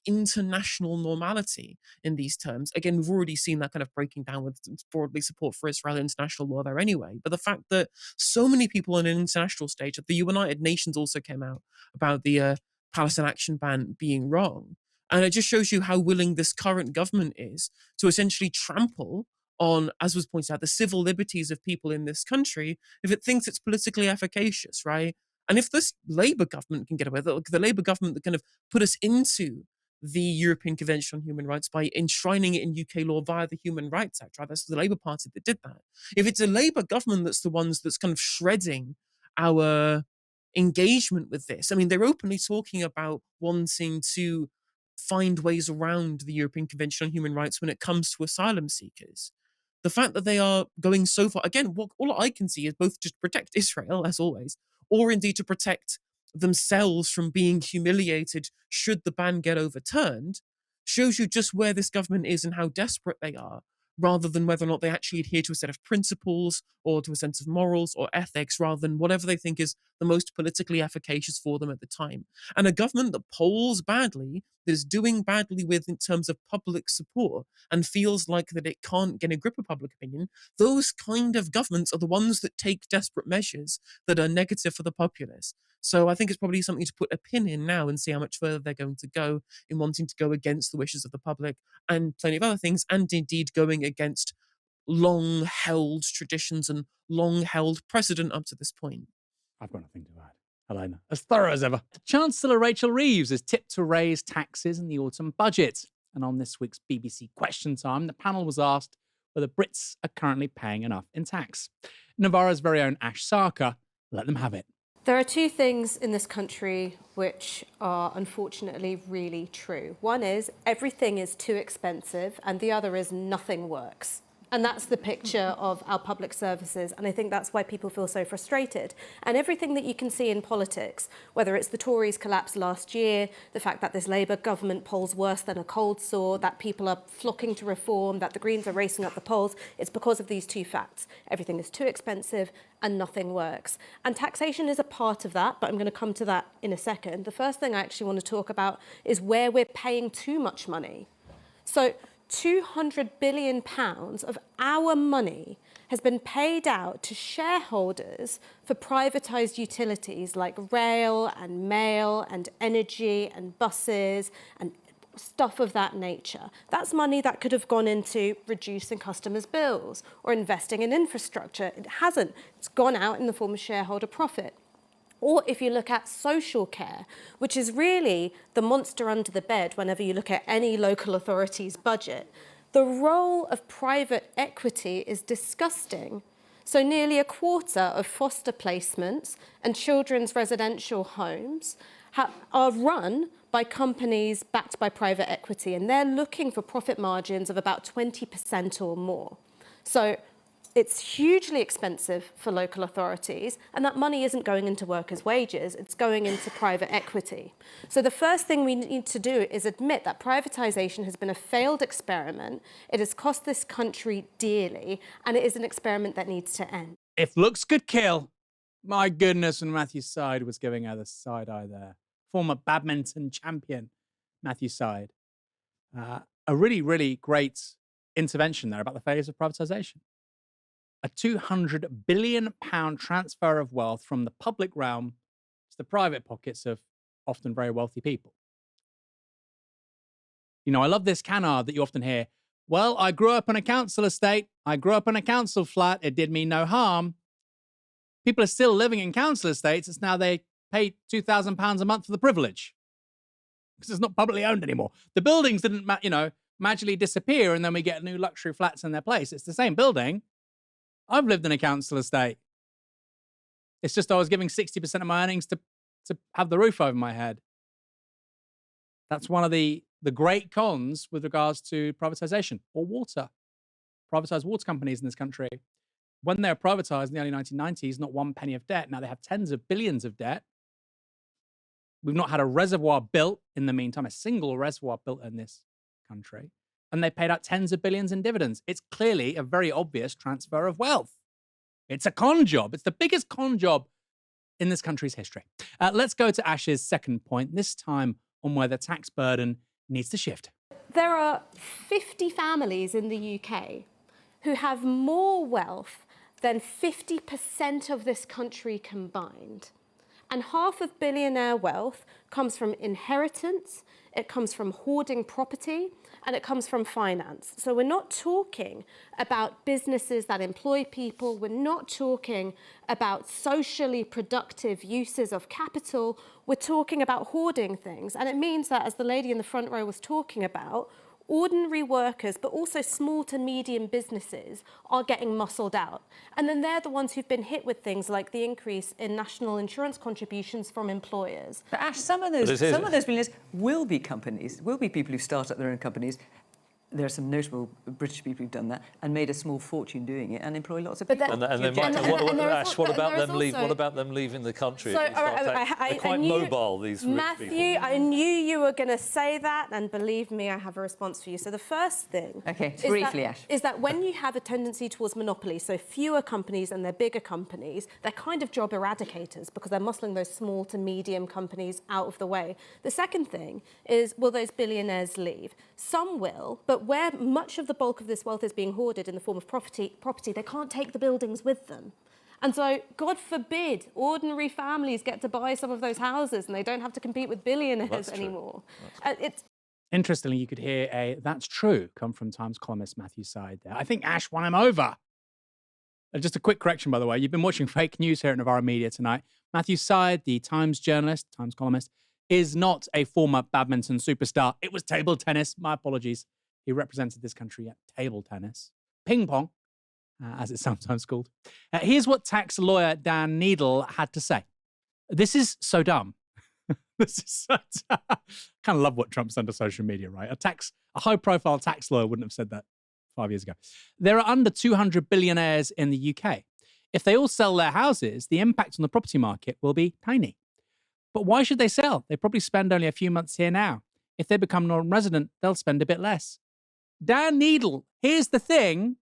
international normality in these terms. Again, we've already seen that kind of breaking down with broadly support for Israel international law there anyway. But the fact that so many people on an international stage, the United Nations also came out about the Palestine Action ban being wrong. And it just shows you how willing this current government is to essentially trample on, as was pointed out, the civil liberties of people in this country if it thinks it's politically efficacious, right? And if this Labour government can get away, the Labour government that kind of put us into the European Convention on Human Rights by enshrining it in UK law via the Human Rights Act, right? That's the Labour Party that did that. If it's a Labour government that's the ones that's kind of shredding our engagement with this, I mean, they're openly talking about wanting to find ways around the European Convention on Human Rights when it comes to asylum seekers. The fact that they are going so far, again, all I can see is both to protect Israel, as always, or indeed to protect themselves from being humiliated should the ban get overturned, shows you just where this government is and how desperate they are, rather than whether or not they actually adhere to a set of principles or to a sense of morals or ethics, rather than whatever they think is the most politically efficacious for them at the time. And a government that polls badly, that is doing badly with in terms of public support, and feels like that it can't get a grip of public opinion, those kind of governments are the ones that take desperate measures that are negative for the populace. So I think it's probably something to put a pin in now and see how much further they're going to go in wanting to go against the wishes of the public and plenty of other things, and indeed going against long-held traditions and long-held precedent up to this point. I've got nothing to add. Helena, as thorough as ever. Chancellor Rachel Reeves is tipped to raise taxes in the autumn budget. And on this week's BBC Question Time, the panel was asked whether Brits are currently paying enough in tax. Novara's very own Ash Sarkar let them have it. There are two things in this country which are unfortunately really true. One is everything is too expensive, and the other is nothing works. And that's the picture of our public services. And I think that's why people feel so frustrated. And everything that you can see in politics, whether it's the Tories' collapse last year, the fact that this Labour government polls worse than a cold sore, that people are flocking to reform, that the Greens are racing up the polls, it's because of these two facts. Everything is too expensive and nothing works. And taxation is a part of that, but I'm going to come to that in a second. The first thing I actually want to talk about is where we're paying too much money. So £200 billion of our money has been paid out to shareholders for privatised utilities like rail and mail and energy and buses and stuff of that nature. That's money that could have gone into reducing customers' bills or investing in infrastructure. It hasn't. It's gone out in the form of shareholder profit. Or if you look at social care, which is really the monster under the bed whenever you look at any local authority's budget, the role of private equity is disgusting. So nearly a quarter of foster placements and children's residential homes are run by companies backed by private equity, and they're looking for profit margins of about 20% or more. So it's hugely expensive for local authorities, and that money isn't going into workers' wages, it's going into private equity. So the first thing we need to do is admit that privatisation has been a failed experiment, it has cost this country dearly, and it is an experiment that needs to end. If looks could kill, my goodness, when Matthew Syed was giving her the side eye there. Former badminton champion, Matthew Syed. A really, really great intervention there about the failures of privatisation. A £200 billion transfer of wealth from the public realm to the private pockets of often very wealthy people. You know, I love this canard that you often hear. Well, I grew up in a council estate. I grew up in a council flat. It did me no harm. People are still living in council estates. It's now they pay £2,000 a month for the privilege because it's not publicly owned anymore. The buildings didn't, magically disappear and then we get new luxury flats in their place. It's the same building. I've lived in a council estate. It's just I was giving 60% of my earnings to have the roof over my head. That's one of the great cons with regards to privatisation or water. Privatised water companies in this country, when they were privatised in the early 1990s, not one penny of debt. Now they have tens of billions of debt. We've not had a reservoir built in the meantime, a single reservoir built in this country. And they paid out tens of billions in dividends. It's clearly a very obvious transfer of wealth. It's a con job. It's the biggest con job in this country's history. Let's go to Ash's second point, this time on where the tax burden needs to shift. There are 50 families in the UK who have more wealth than 50% of this country combined. And half of billionaire wealth comes from inheritance, it comes from hoarding property, and it comes from finance. So we're not talking about businesses that employ people, we're not talking about socially productive uses of capital, we're talking about hoarding things. And it means that, as the lady in the front row was talking about, ordinary workers, but also small to medium businesses, are getting muscled out. And then they're the ones who've been hit with things like the increase in national insurance contributions from employers. But Ash, some of those billionaires will be companies, will be people who start up their own companies. There are some notable British people who've done that and made a small fortune doing it and employ lots of people. Ash, what about them leaving the country? So, they're quite mobile, these rich Matthew, people. I knew you were going to say that, and believe me, I have a response for you. So the first thing is that when you have a tendency towards monopoly, so fewer companies and they're bigger companies, they're kind of job eradicators because they're muscling those small to medium companies out of the way. The second thing is, will those billionaires leave? Some will, but where much of the bulk of this wealth is being hoarded in the form of property, they can't take the buildings with them. And so, God forbid, ordinary families get to buy some of those houses and they don't have to compete with billionaires anymore. Interestingly, you could hear a "that's true" come from Times columnist Matthew Side there. I think Ash won him over. Just a quick correction, by the way. You've been watching fake news here at Novara Media tonight. Matthew Side, the Times journalist, Times columnist, is not a former badminton superstar. It was table tennis. My apologies. He represented this country at table tennis. Ping pong, as it's sometimes called. Here's what tax lawyer Dan Needle had to say. This is so dumb. This is so dumb. I kind of love what Trump's done to social media, right? A high-profile tax lawyer wouldn't have said that 5 years ago. There are under 200 billionaires in the UK. If they all sell their houses, the impact on the property market will be tiny. But why should they sell? They probably spend only a few months here now. If they become non-resident, they'll spend a bit less. Dan Needle, here's the thing.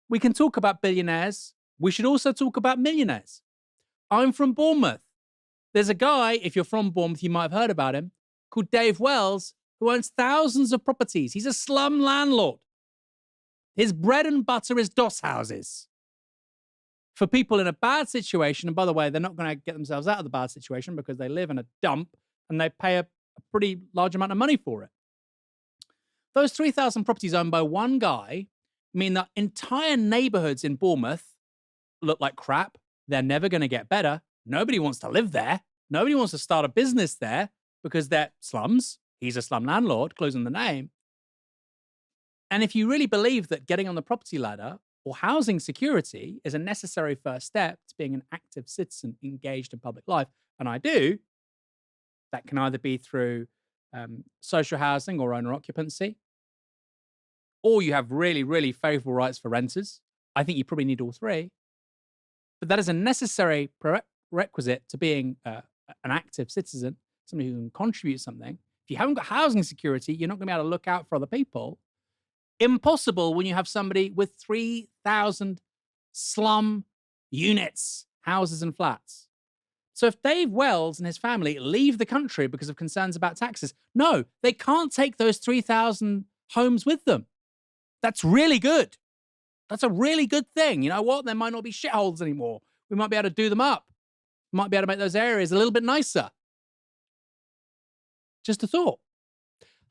We can talk about billionaires. We should also talk about millionaires. I'm from Bournemouth. There's a guy, if you're from Bournemouth, you might have heard about him, called Dave Wells, who owns thousands of properties. He's a slum landlord. His bread and butter is doss houses. For people in a bad situation, and by the way, they're not going to get themselves out of the bad situation because they live in a dump and they pay a pretty large amount of money for it. Those 3,000 properties owned by one guy mean that entire neighborhoods in Bournemouth look like crap. They're never going to get better. Nobody wants to live there. Nobody wants to start a business there because they're slums. He's a slum landlord, closing the name. And if you really believe that getting on the property ladder or housing security is a necessary first step to being an active citizen engaged in public life, and I do, that can either be through social housing or owner occupancy, or you have really, really favourable rights for renters. I think you probably need all three. But that is a necessary prerequisite to being an active citizen, somebody who can contribute something. If you haven't got housing security, you're not going to be able to look out for other people. Impossible when you have somebody with 3,000 slum units, houses and flats. So if Dave Wells and his family leave the country because of concerns about taxes, no, they can't take those 3,000 homes with them. That's really good. That's a really good thing. You know what? There might not be shitholes anymore. We might be able to do them up. We might be able to make those areas a little bit nicer. Just a thought.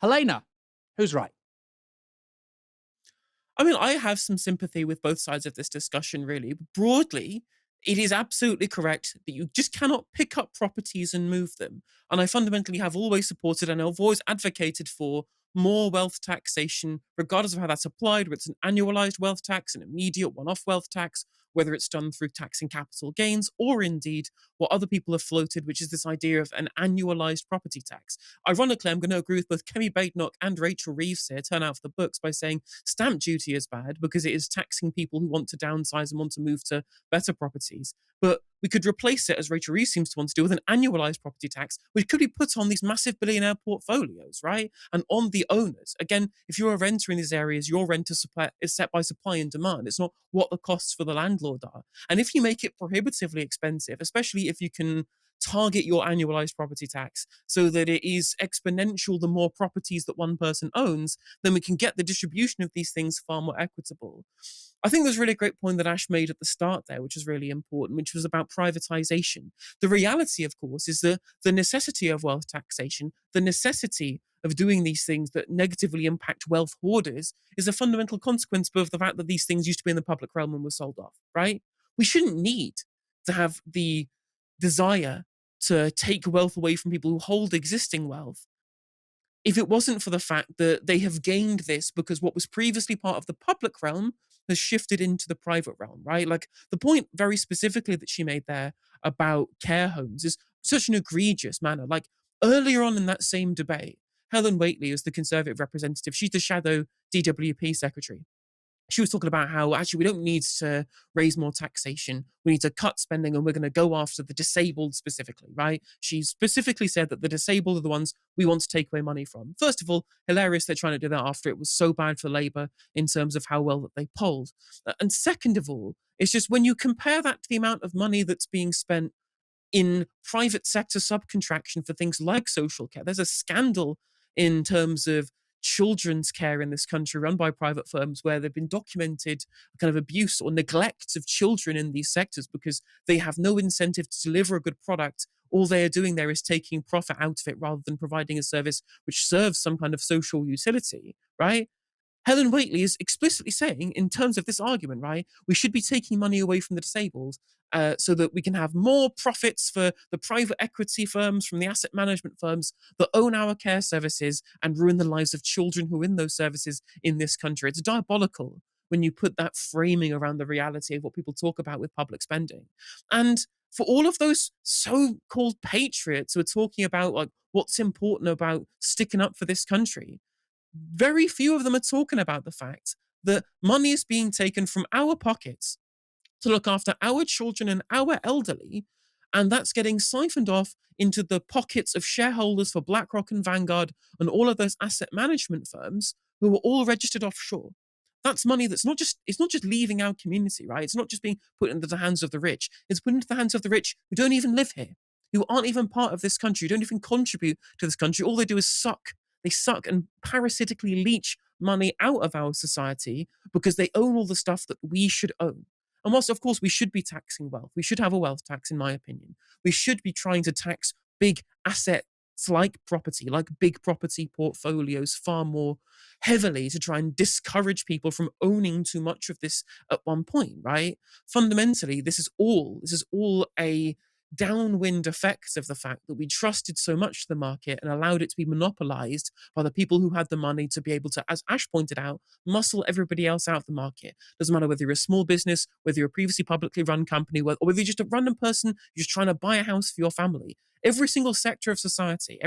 Helena, who's right? I mean, I have some sympathy with both sides of this discussion, really. Broadly, it is absolutely correct that you just cannot pick up properties and move them. And I fundamentally have always supported and I've always advocated for more wealth taxation, regardless of how that's applied, whether it's an annualized wealth tax, an immediate one-off wealth tax, whether it's done through taxing capital gains, or indeed what other people have floated, which is this idea of an annualized property tax. Ironically, I'm going to agree with both Kemi Badenoch and Rachel Reeves here, turn out for the books, by saying stamp duty is bad because it is taxing people who want to downsize and want to move to better properties. But we could replace it, as Rachel Reeves seems to want to do, with an annualized property tax, which could be put on these massive billionaire portfolios, right? And on the owners. Again, if you're a renter in these areas, your rent is set by supply and demand. It's not what the costs for the landlord are. And if you make it prohibitively expensive, especially if you can target your annualized property tax so that it is exponential the more properties that one person owns, then we can get the distribution of these things far more equitable. I think there's a really great point that Ash made at the start there, which is really important, which was about privatization. The reality, of course, is that the necessity of wealth taxation, the necessity of doing these things that negatively impact wealth hoarders, is a fundamental consequence of the fact that these things used to be in the public realm and were sold off, right? We shouldn't need to have the desire to take wealth away from people who hold existing wealth if it wasn't for the fact that they have gained this because what was previously part of the public realm has shifted into the private realm, right? Like the point very specifically that she made there about care homes is such an egregious manner. Like earlier on in that same debate, Helen Whately is the Conservative representative. She's the shadow DWP secretary. She was talking about how actually we don't need to raise more taxation. We need to cut spending and we're going to go after the disabled specifically, right? She specifically said that the disabled are the ones we want to take away money from. First of all, hilarious they're trying to do that after it was so bad for Labour in terms of how well that they polled. And second of all, it's just when you compare that to the amount of money that's being spent in private sector subcontraction for things like social care, there's a scandal in terms of children's care in this country run by private firms where there've been documented kind of abuse or neglect of children in these sectors because they have no incentive to deliver a good product. All they are doing there is taking profit out of it rather than providing a service which serves some kind of social utility, right? Helen Whately is explicitly saying, in terms of this argument, right, we should be taking money away from the disabled so that we can have more profits for the private equity firms, from the asset management firms that own our care services and ruin the lives of children who are in those services in this country. It's diabolical when you put that framing around the reality of what people talk about with public spending. And for all of those so-called patriots who are talking about like what's important about sticking up for this country, very few of them are talking about the fact that money is being taken from our pockets to look after our children and our elderly, and that's getting siphoned off into the pockets of shareholders for BlackRock and Vanguard and all of those asset management firms who are all registered offshore. That's money that's not just leaving our community, right? It's not just being put into the hands of the rich. It's put into the hands of the rich who don't even live here, who aren't even part of this country, who don't even contribute to this country. All they do is suck. They suck and parasitically leech money out of our society because they own all the stuff that we should own. And whilst, of course, we should be taxing wealth, we should have a wealth tax, in my opinion. We should be trying to tax big assets like property, like big property portfolios far more heavily to try and discourage people from owning too much of this at one point, right? Fundamentally, this is all a downwind effects of the fact that we trusted so much the market and allowed it to be monopolized by the people who had the money to be able to, as Ash pointed out, muscle everybody else out of the market. Doesn't matter whether you're a small business, whether you're a previously publicly run company, or whether you're just a random person who's just trying to buy a house for your family. Every single sector of society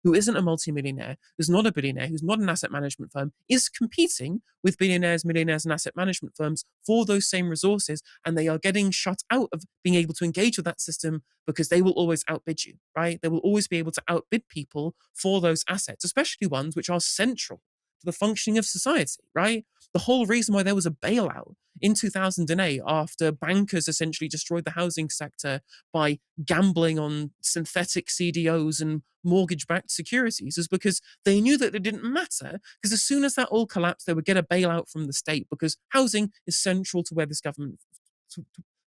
who isn't a multimillionaire, who's not a billionaire, who's not an asset management firm, is competing with billionaires, millionaires, and asset management firms for those same resources, and they are getting shut out of being able to engage with that system because they will always outbid you, right? They will always be able to outbid people for those assets, especially ones which are central to the functioning of society, right? The whole reason why there was a bailout in 2008 after bankers essentially destroyed the housing sector by gambling on synthetic CDOs and mortgage-backed securities is because they knew that it didn't matter, because as soon as that all collapsed, they would get a bailout from the state because housing is central to where this government...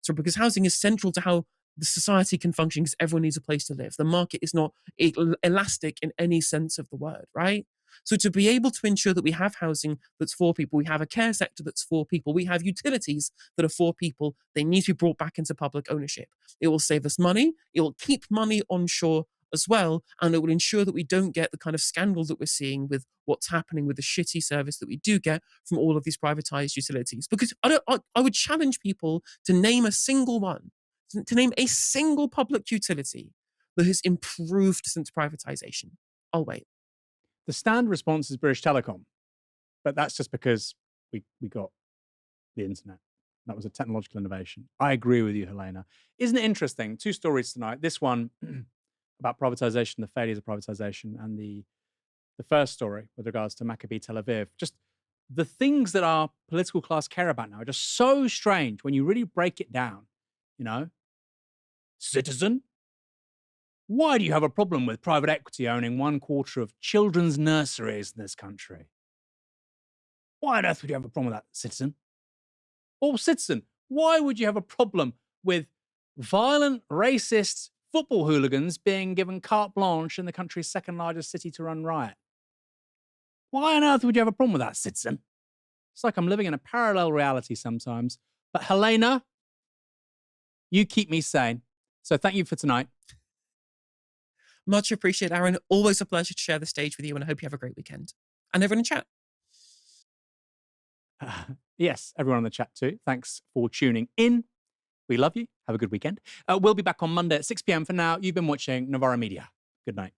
So because housing is central to how the society can function, because everyone needs a place to live. The market is not elastic in any sense of the word, right? So to be able to ensure that we have housing that's for people, we have a care sector that's for people, we have utilities that are for people, they need to be brought back into public ownership. It will save us money, it will keep money onshore as well, and it will ensure that we don't get the kind of scandal that we're seeing with what's happening with the shitty service that we do get from all of these privatized utilities. Because I would challenge people to name a single one, to name a single public utility that has improved since privatization. I'll wait. The standard response is British Telecom, but that's just because we got the internet. That was a technological innovation. I agree with you, Helena. Isn't it interesting? 2 stories tonight. This one about privatization, the failures of privatization, and the first story with regards to Maccabi Tel Aviv. Just the things that our political class care about now are just so strange when you really break it down. You know, citizen, Why do you have a problem with private equity owning 1/4 of children's nurseries in this country? Why on earth would you have a problem with that, citizen? Or citizen, why would you have a problem with violent, racist football hooligans being given carte blanche in the country's second largest city to run riot? Why on earth would you have a problem with that, citizen? It's like I'm living in a parallel reality sometimes. But Helena, you keep me sane. So thank you for tonight. Much appreciated, Aaron. Always a pleasure to share the stage with you, and I hope you have a great weekend. And everyone in chat. Yes, everyone in the chat too. Thanks for tuning in. We love you. Have a good weekend. We'll be back on Monday at 6 p.m. For now, you've been watching Novara Media. Good night.